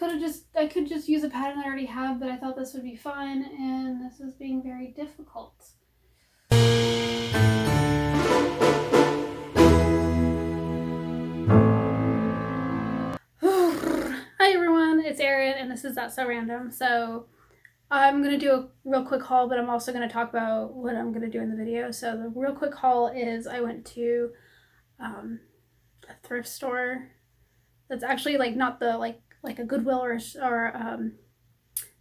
I could just use a pattern I already have, but I thought this would be fun, and this is being very difficult. Hi everyone, it's Erin, and this is That's So Random. So I'm going to do a real quick haul, but I'm also going to talk about what I'm going to do in the video. So the real quick haul is I went to a thrift store that's actually like not the like a Goodwill or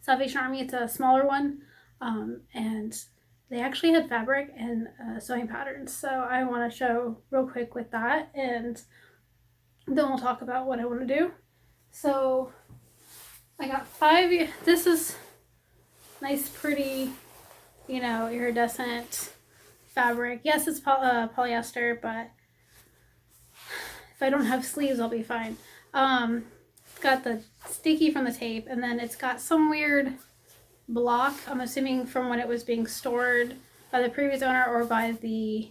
Salvation Army. It's a smaller one, and they actually had fabric and sewing patterns. So I want to show real quick with that, and then we'll talk about what I want to do. So I got 5. This is nice, pretty, iridescent fabric. Yes, it's polyester, but if I don't have sleeves, I'll be fine. It's got the sticky from the tape, and then it's got some weird block, I'm assuming from when it was being stored by the previous owner or by the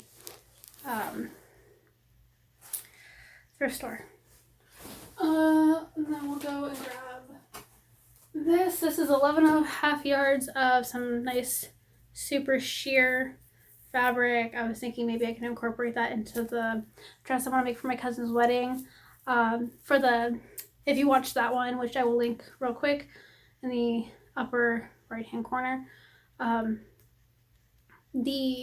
thrift store. And then we'll go and grab this. This is 11.5 yards of some nice super sheer fabric. I was thinking maybe I can incorporate that into the dress I want to make for my cousin's wedding. If you watched that one, which I will link real quick in the upper right hand corner, I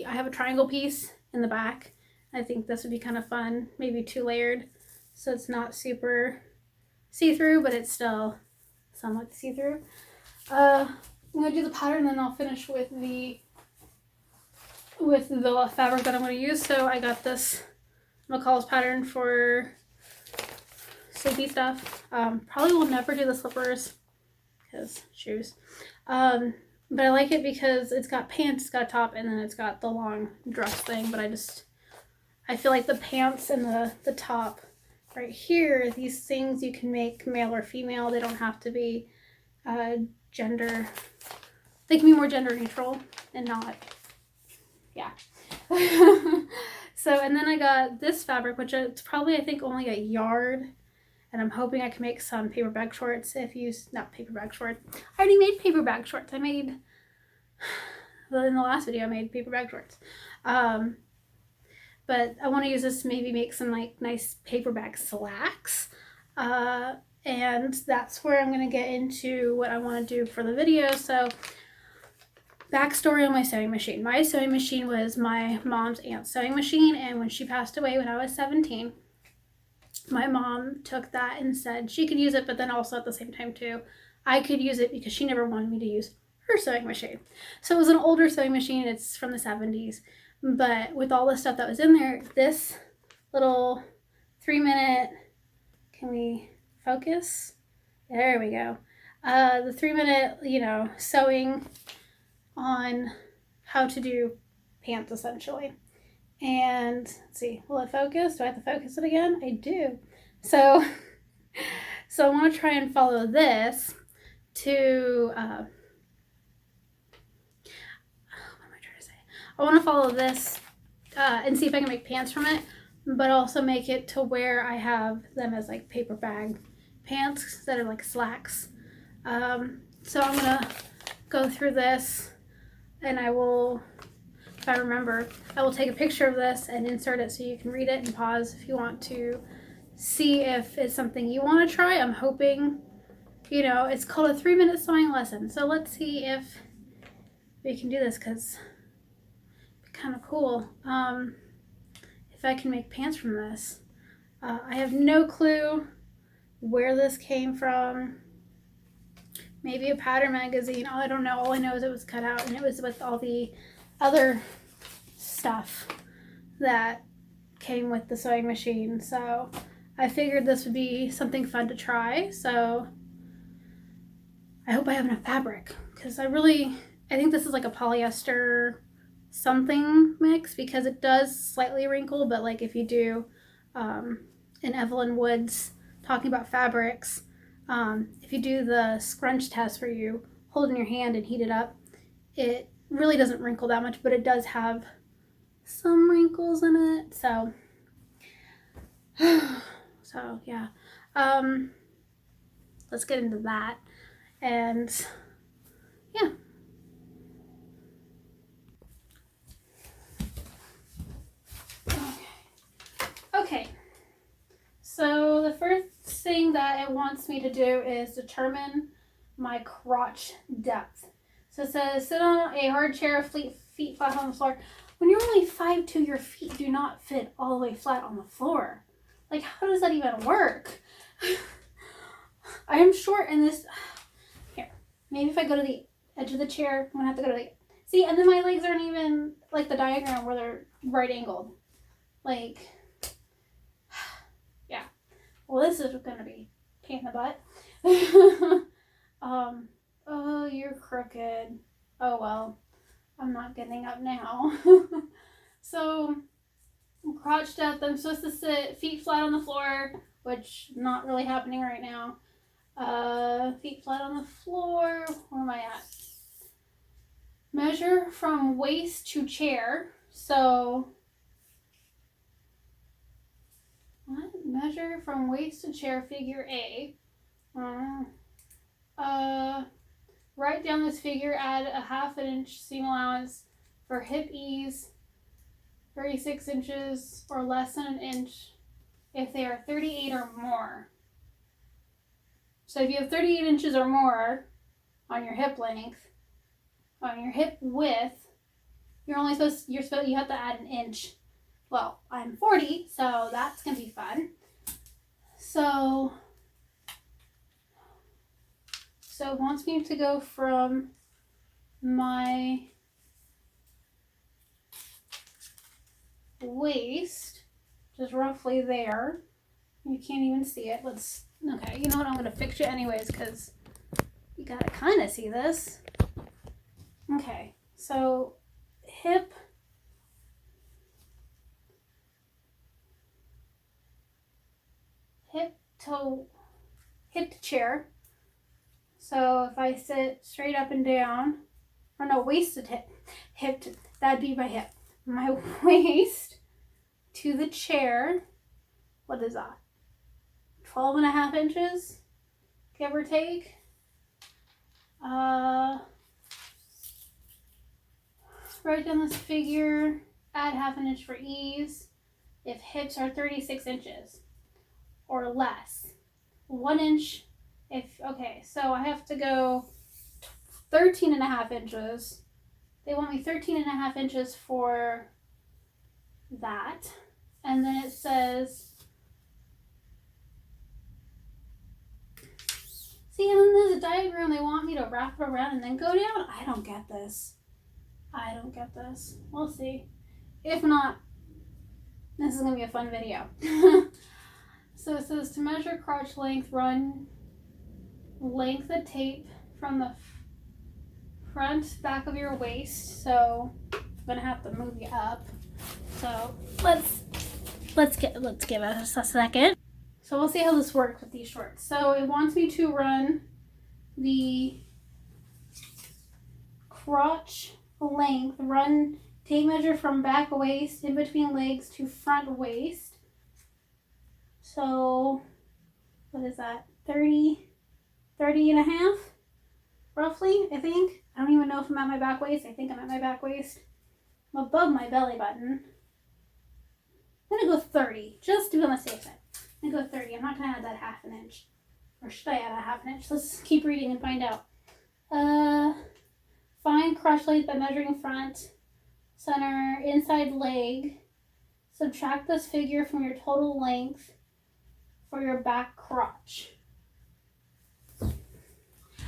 have a triangle piece in the back. I think this would be kind of fun, maybe 2-layered, so it's not super see-through, but it's still somewhat see-through. I'm gonna do the pattern, then I'll finish with the fabric that I'm going to use. So I got this McCall's pattern for sleepy stuff. Probably will never do the slippers because shoes. But I like it because it's got pants, it's got a top, and then it's got the long dress thing. But I feel like the pants and the top right here, these things you can make male or female. They don't have to be gender. They can be more gender neutral and not. Yeah. So, and then I got this fabric, which it's probably, I think, only a yard. And I'm hoping I can make some paper bag shorts. Not paper bag shorts. I already made paper bag shorts. In the last video, I made paper bag shorts. But I want to use this to maybe make some like nice paper bag slacks. And that's where I'm going to get into what I want to do for the video. So, backstory on my sewing machine. My sewing machine was my mom's aunt's sewing machine, and when she passed away when I was 17, my mom took that and said she could use it, but then also at the same time too, I could use it because she never wanted me to use her sewing machine. So it was an older sewing machine. It's from the 70s, but with all the stuff that was in there, this little 3-minute, can we focus? There we go. The 3-minute, sewing on how to do pants essentially. And let's see, will it focus? Do I have to focus it again? I do. So I want to try and follow this to what am I trying to say? I want to follow this and see if I can make pants from it, but also make it to where I have them as like paper bag pants that are like slacks. So I'm gonna go through this, and I will, if I remember, I will take a picture of this and insert it so you can read it and pause if you want to see if it's something you want to try. I'm hoping, it's called a 3-minute sewing lesson. So let's see if we can do this, because it'd be kind of cool if I can make pants from this. I have no clue where this came from. Maybe a pattern magazine. I don't know. All I know is it was cut out, and it was with all the other stuff that came with the sewing machine. So I figured this would be something fun to try. So I hope I have enough fabric, because I think this is like a polyester something mix, because it does slightly wrinkle. But like if you do in Evelyn Wood's talking about fabrics, if you do the scrunch test where you hold it in your hand and heat it up, it really doesn't wrinkle that much, but it does have some wrinkles in it. So yeah. let's get into that. And yeah. Okay. So the first thing that it wants me to do is determine my crotch depth. So it says sit on a hard chair, feet flat on the floor. When you're only 5'2", your feet do not fit all the way flat on the floor. Like, how does that even work? I am short in this. Here, maybe if I go to the edge of the chair, I'm gonna have to go to the. See, and then my legs aren't even like the diagram where they're right angled. Like, yeah. Well, this is gonna be pain in the butt. Oh, you're crooked. Oh well, I'm not getting up now. So, crotch depth, I'm supposed to sit feet flat on the floor, which not really happening right now. Feet flat on the floor. Where am I at? Measure from waist to chair. So, what? Measure from waist to chair, figure A. Write down this figure, add a 1/2 inch seam allowance for hip ease, 36 inches or less than an inch if they are 38 or more. So if you have 38 inches or more on your hip length, on your hip width, you have to add an inch. Well, I'm 40, so that's gonna be fun. So it wants me to go from my waist, which is roughly there. You can't even see it. Okay, you know what? I'm going to fix it anyways because you got to kind of see this. Okay, so hip to chair. So if I sit straight up and down, or no, waist to hip, that'd be my hip. My waist to the chair, what is that? 12.5 inches, give or take. Write down this figure, add 1/2 inch for ease. If hips are 36 inches or less, 1 inch. Okay, so I have to go 13.5 inches. They want me 13.5 inches for that. And then it says, see, and then there's a diagram they want me to wrap it around and then go down. I don't get this. We'll see. If not, this is going to be a fun video. So it says to measure crotch length, run length of tape from the front back of your waist. So I'm gonna have to move you up. So let's give us a second. So we'll see how this works with these shorts. So it wants me to run the crotch length, run tape measure from back waist in between legs to front waist. So what is that? 30 and a half, roughly, I think. I don't even know if I'm at my back waist. I think I'm at my back waist. I'm above my belly button. I'm gonna go 30, just to be on the safe side. I'm gonna go 30. I'm not gonna add that 1/2 inch. Or should I add a 1/2 inch? Let's keep reading and find out. Find crotch length by measuring front, center, inside leg. Subtract this figure from your total length for your back crotch.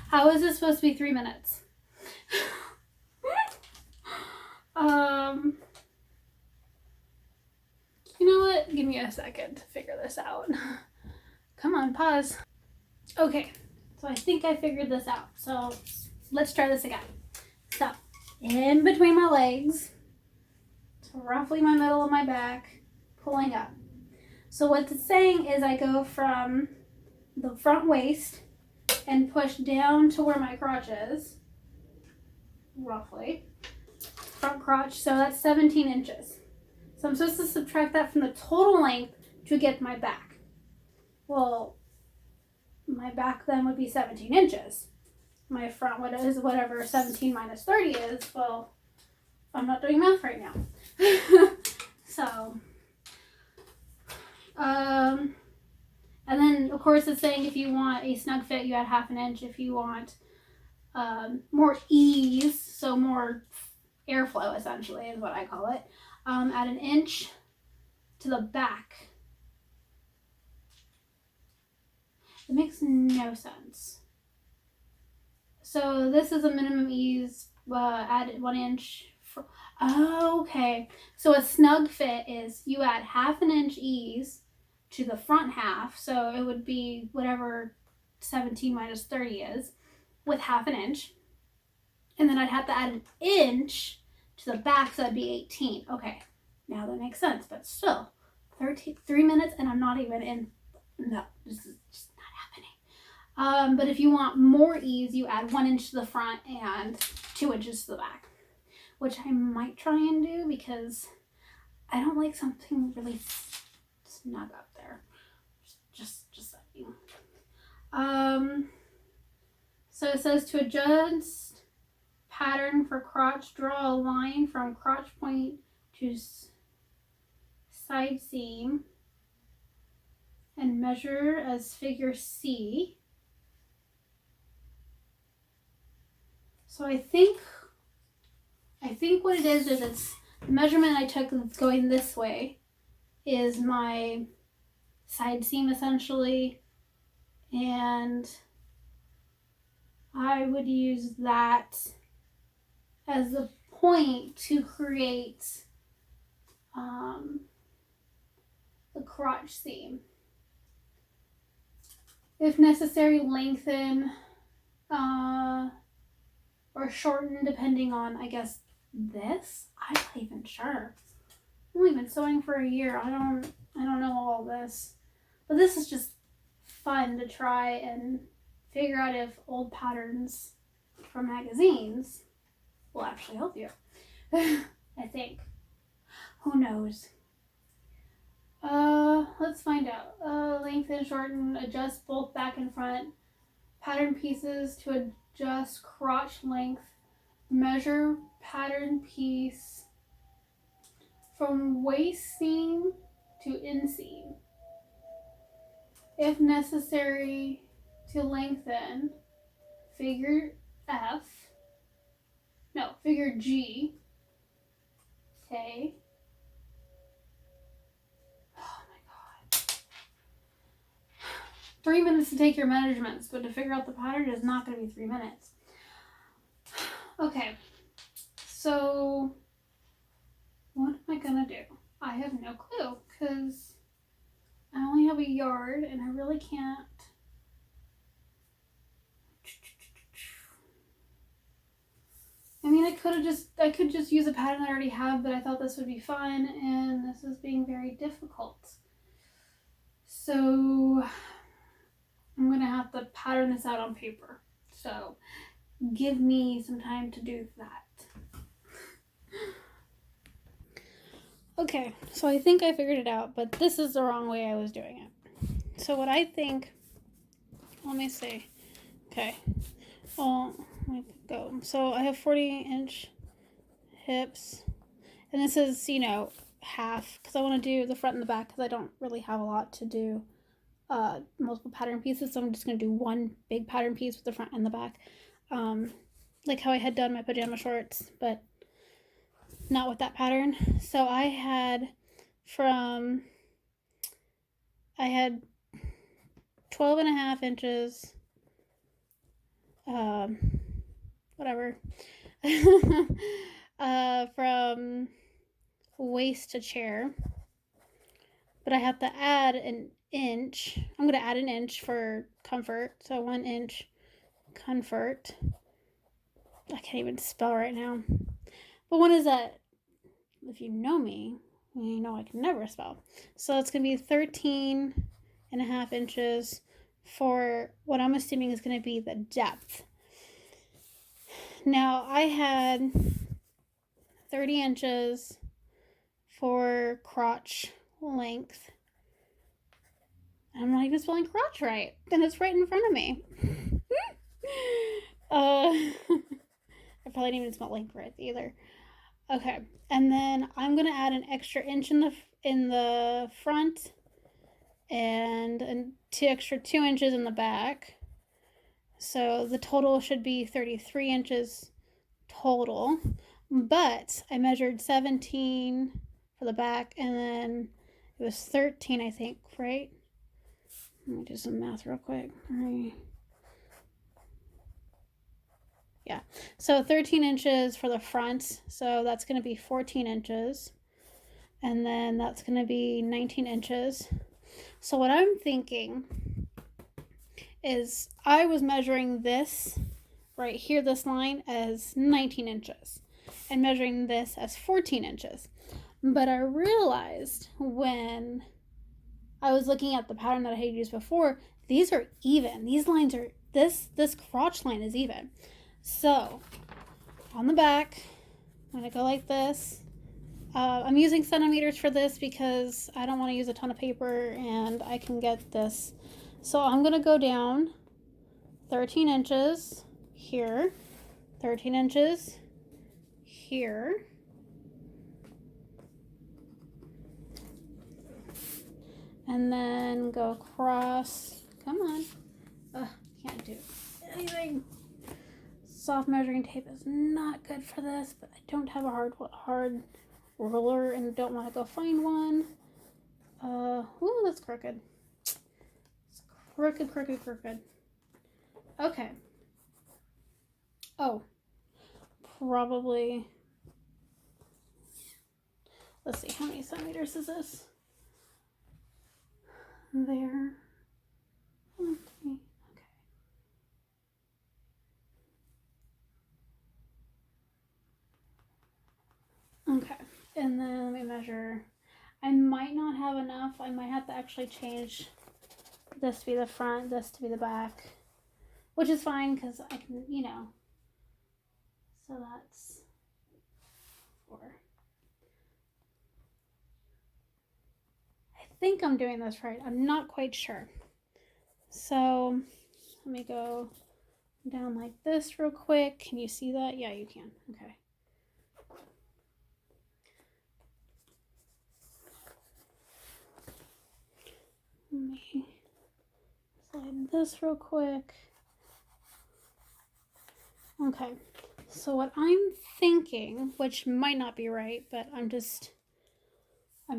How is this supposed to be 3 minutes? You know what? Give me a second to figure this out. Come on, pause. Okay, so I think I figured this out. So let's try this again. So in between my legs, to roughly my middle of my back, pulling up. So what it's saying is I go from the front waist and push down to where my crotch is, roughly. Front crotch, so that's 17 inches. So I'm supposed to subtract that from the total length to get my back. Well, my back then would be 17 inches. My front is whatever 17 minus 30 is. Well, I'm not doing math right now. So, and then of course it's saying if you want a snug fit, you add 1/2 inch. If you want more ease, so more airflow essentially is what I call it, add 1 inch to the back. It makes no sense. So this is a minimum ease, add 1 inch. Okay. So a snug fit is you add 1/2 inch ease to the front half. So it would be whatever 17 minus 30 is with 1/2 inch. And then I'd have to add 1 inch to the back, so that'd be 18. Okay. Now that makes sense, but still 3 minutes and I'm not even in. No, this is just not happening. But if you want more ease, you add 1 inch to the front and 2 inches to the back, which I might try and do because I don't like something really snug up there. Just saying. So it says to adjust pattern for crotch, draw a line from crotch point to side seam and measure as figure C. So I think what it is it's the measurement I took that's going this way is my side seam essentially, and I would use that as the point to create the crotch seam. If necessary, lengthen or shorten depending on, I guess, this. I'm not even sure. I've only been sewing for a year. I don't know all this. But this is just fun to try and figure out if old patterns from magazines will actually help you. I think. Who knows? Let's find out. Lengthen, shorten, adjust both back and front. Pattern pieces to adjust crotch length. Measure pattern piece from waist seam to inseam. If necessary, to lengthen figure G. Okay. Oh my god. 3 minutes to take your measurements, but to figure out the pattern is not going to be 3 minutes. Okay. So, what am I going to do? I have no clue because I only have a yard and I really can't. I mean, I could just use a pattern I already have, but I thought this would be fun, and this is being very difficult. So I'm gonna have to pattern this out on paper. So give me some time to do that. Okay, so I think I figured it out, but this is the wrong way I was doing it. So what I think, let me see. Okay, well, let me go. So I have 40-inch hips, and this is, half, because I want to do the front and the back, because I don't really have a lot to do multiple pattern pieces, so I'm just going to do one big pattern piece with the front and the back, like how I had done my pajama shorts, but not with that pattern. So I had 12.5 inches, whatever, from waist to chair, but I have to add an inch. I'm going to add an inch for comfort, so 1 inch comfort. I can't even spell right now. But what is that? If you know me, you know I can never spell. So it's going to be 13.5 inches for what I'm assuming is going to be the depth. Now I had 30 inches for crotch length. And I'm not even spelling crotch right. And it's right in front of me. I probably didn't even spell length right either. Okay, and then I'm gonna add an extra inch in the front and extra 2 inches in the back. So the total should be 33 inches total. But I measured 17 for the back, and then it was 13, I think, right? Let me do some math real quick. Yeah, so 13 inches for the front, so that's going to be 14 inches, and then that's going to be 19 inches. So what I'm thinking is I was measuring this right here, this line, as 19 inches, and measuring this as 14 inches. But I realized when I was looking at the pattern that I had used before, these are even. These lines are, this crotch line is even. So on the back, I'm gonna go like this. I'm using centimeters for this because I don't want to use a ton of paper and I can get this. So I'm gonna go down 13 inches here, 13 inches here, and then go across. Come on. Ugh, can't do anything. Soft measuring tape is not good for this, but I don't have a hard ruler and don't want to go find one. Ooh, that's crooked. It's crooked. Okay. Oh, probably. Let's see, how many centimeters is this? There. Okay. Okay, and then let me measure. I might not have enough. I might have to actually change this to be the front, this to be the back, which is fine because I can, so that's 4. I think I'm doing this right. I'm not quite sure. So let me go down like this real quick. Can you see that? Yeah, you can. Okay. Let me slide this real quick. Okay, so what I'm thinking, which might not be right, but I'm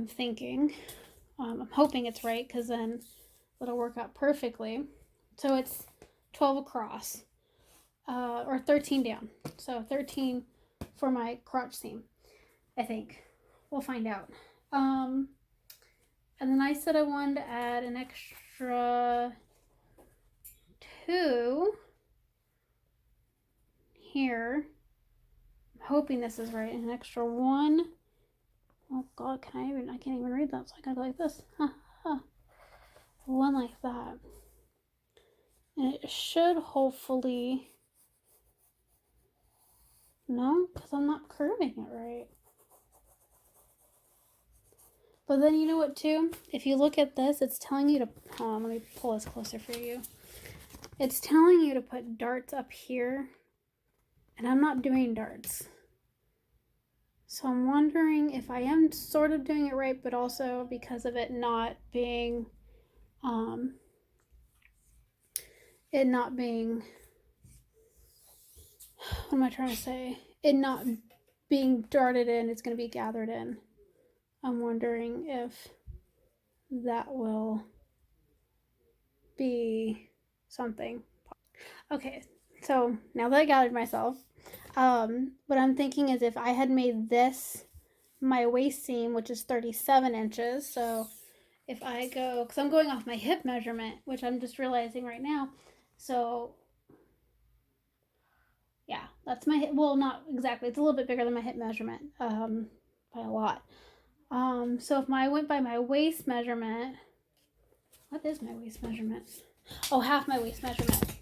thinking, I'm hoping it's right because then it'll work out perfectly. So it's 12 across, or 13 down. So 13 for my crotch seam, I think. We'll find out. And then I said I wanted to add an extra 2 here. I'm hoping this is right. An extra 1. Oh God, I can't even read that, so I gotta go like this. 1 like that. And it should hopefully, no, because I'm not curving it right. But then you know what too? If you look at this, it's telling you to, hold on, let me pull this closer for you. It's telling you to put darts up here, and I'm not doing darts. So I'm wondering if I am sort of doing it right, but also because of it not being, what am I trying to say? It not being darted in, it's going to be gathered in. I'm wondering if that will be something. Okay, so now that I gathered myself, what I'm thinking is if I had made this my waist seam, which is 37 inches, so if I go, because I'm going off my hip measurement, which I'm just realizing right now, so yeah, that's my hip, well, not exactly, it's a little bit bigger than my hip measurement, by a lot. So if I went by my waist measurement, what is my waist measurement? Oh, half my waist measurement.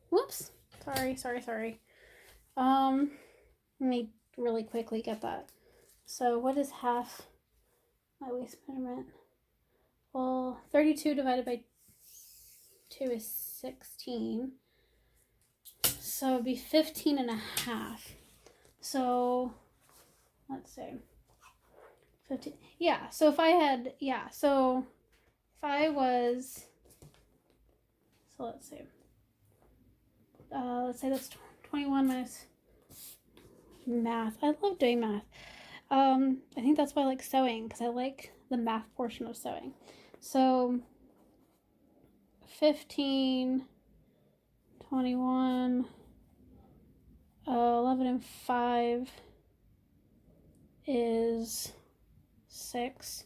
Whoops. Sorry. Let me really quickly get that. So what is half my waist measurement? Well, 32 divided by 2 is 16. So it'd be 15 and a half. So let's see. 15. Yeah, so if I had, so if I was, so let's see. Let's say that's 21 minus math. I love doing math. I think that's why I like sewing, because I like the math portion of sewing. So 15, 21, 11 and 5 is 6.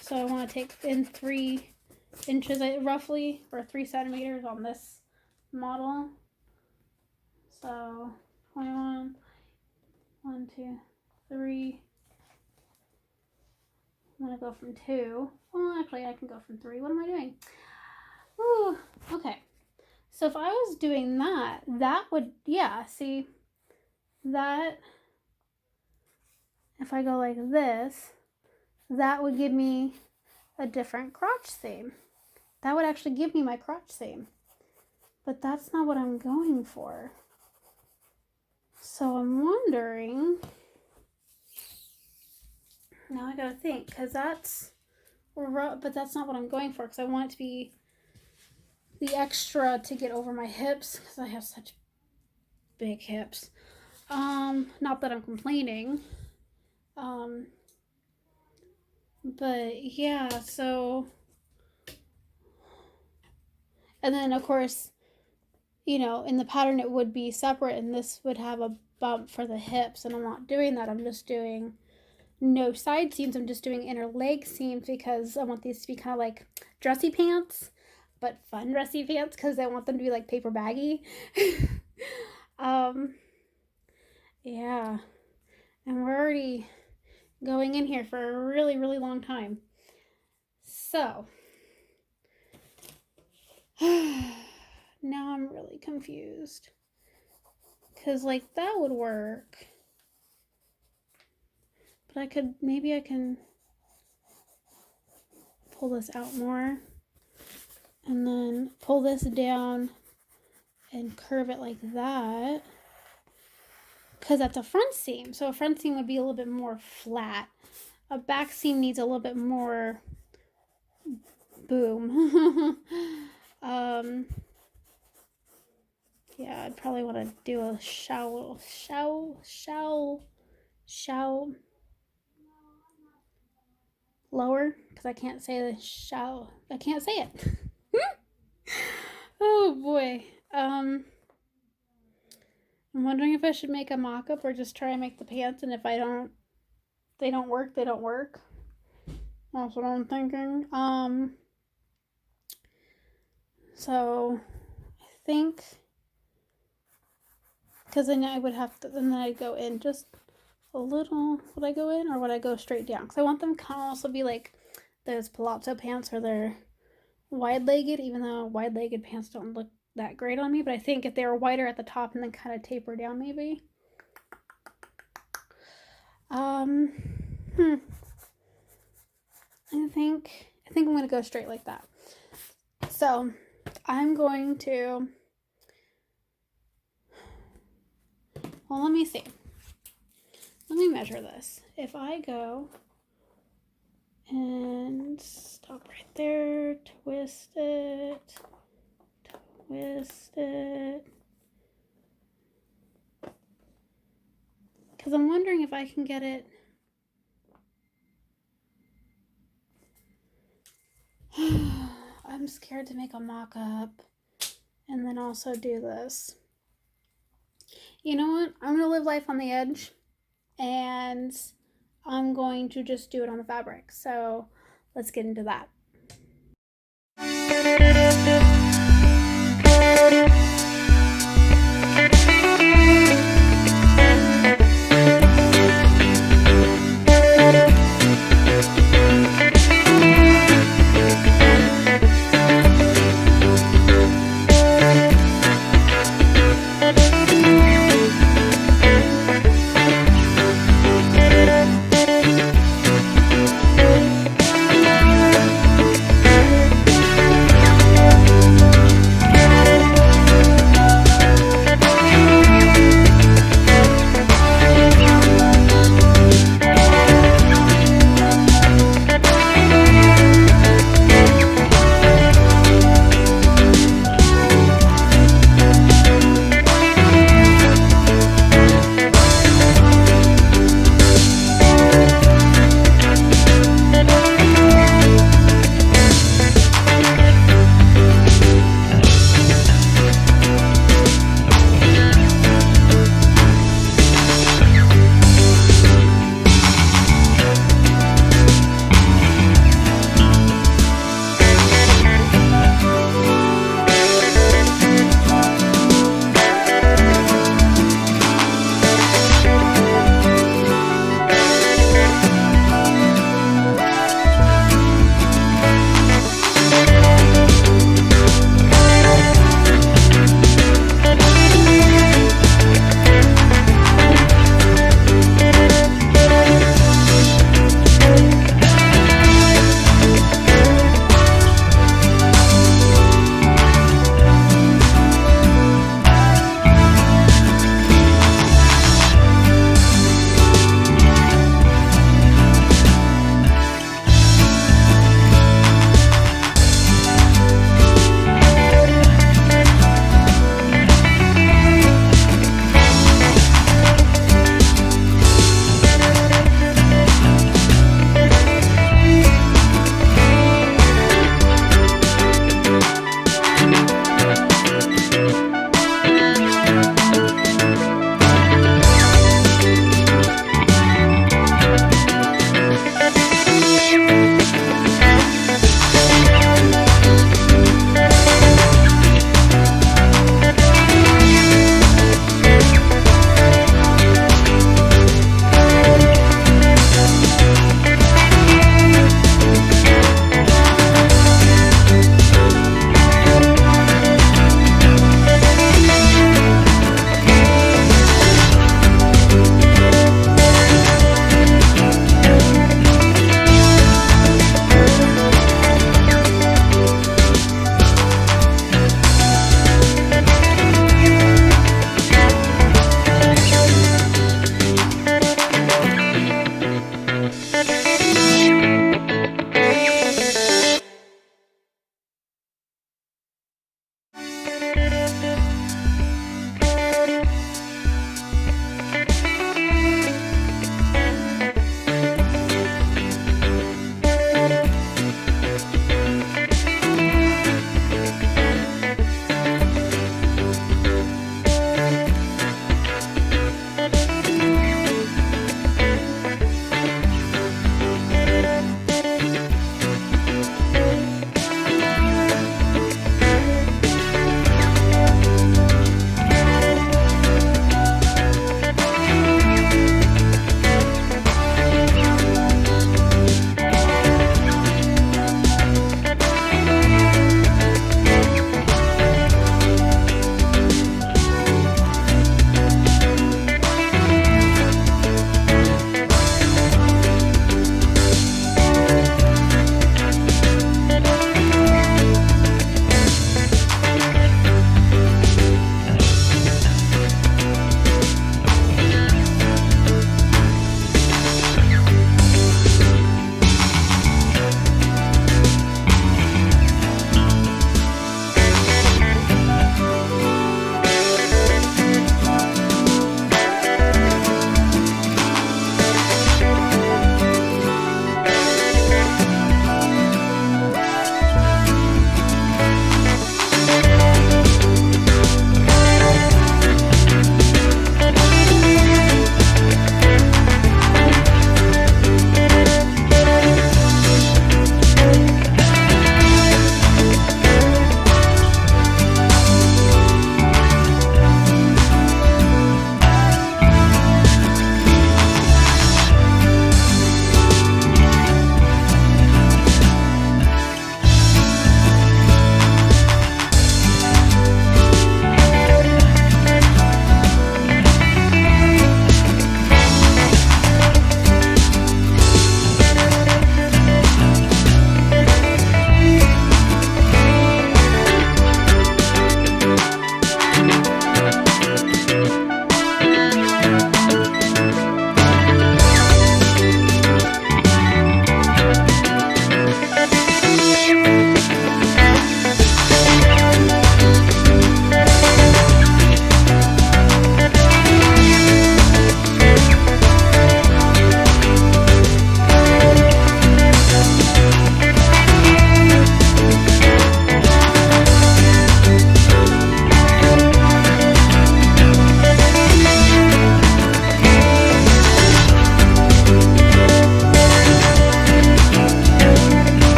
So I want to take in 3 inches roughly, or 3 centimeters on this model. So 21, 1, 2, 3. I'm going to go from 2. Well, actually, I can go from 3. What am I doing? Ooh, okay. So if I was doing that, that would, see, that, if I go like this, that would give me a different crotch seam. That would actually give me my crotch seam. But that's not what I'm going for. So I'm wondering, now I gotta think, because that's, but that's not what I'm going for, because I want it to be the extra to get over my hips, because I have such big hips. Not that I'm complaining. But yeah, so, and then of course, you know, in the pattern it would be separate, and this would have a bump for the hips, and I'm not doing that. I'm just doing no side seams. I'm just doing inner leg seams, because I want these to be kind of like dressy pants, but fun dressy pants, because I want them to be like paper baggy. Yeah, and we're already going in here for a really, really long time. So now I'm really confused, because like that would work, but maybe I can pull this out more and then pull this down and curve it like that, because that's a front seam. So a front seam would be a little bit more flat. A back seam needs a little bit more boom. Yeah, I'd probably want to do a shell lower, because I can't say the shell. I can't say it. Oh boy. I'm wondering if I should make a mock-up or just try and make the pants, and if they don't work, they don't work. That's what I'm thinking. So I think, because then I would have to, then I'd go in just a little. Would I go in, or would I go straight down? Because I want them kind of also be like those palazzo pants where they're wide-legged, even though wide-legged pants don't look that great on me. But I think if they were wider at the top and then kind of taper down, maybe. I think I'm gonna go straight like that. So I'm going to, well, let me see. Let me measure this. If I go and stop right there, twist it, because I'm wondering if I can get it. I'm scared to make a mock-up and then also do this. You know what? I'm gonna live life on the edge, and I'm going to just do it on the fabric. So let's get into that.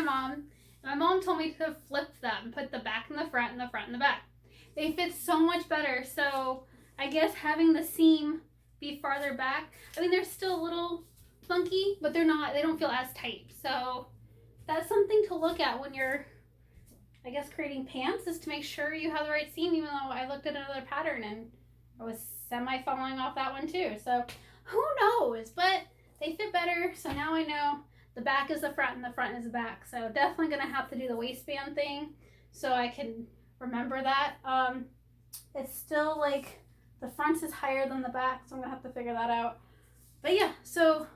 my mom, and my mom told me to flip them, put the back in the front and the front in the back. They fit so much better. So I guess having the seam be farther back, I mean, they're still a little funky, but they don't feel as tight. So that's something to look at when you're, I guess, creating pants, is to make sure you have the right seam, even though I looked at another pattern and I was semi falling off that one too. So who knows, but they fit better. So now I know the back is the front and the front is the back. So definitely going to have to do the waistband thing so I can remember that. It's still like the front is higher than the back, so I'm going to have to figure that out. But yeah, so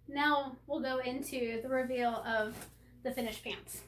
now we'll go into the reveal of the finished pants.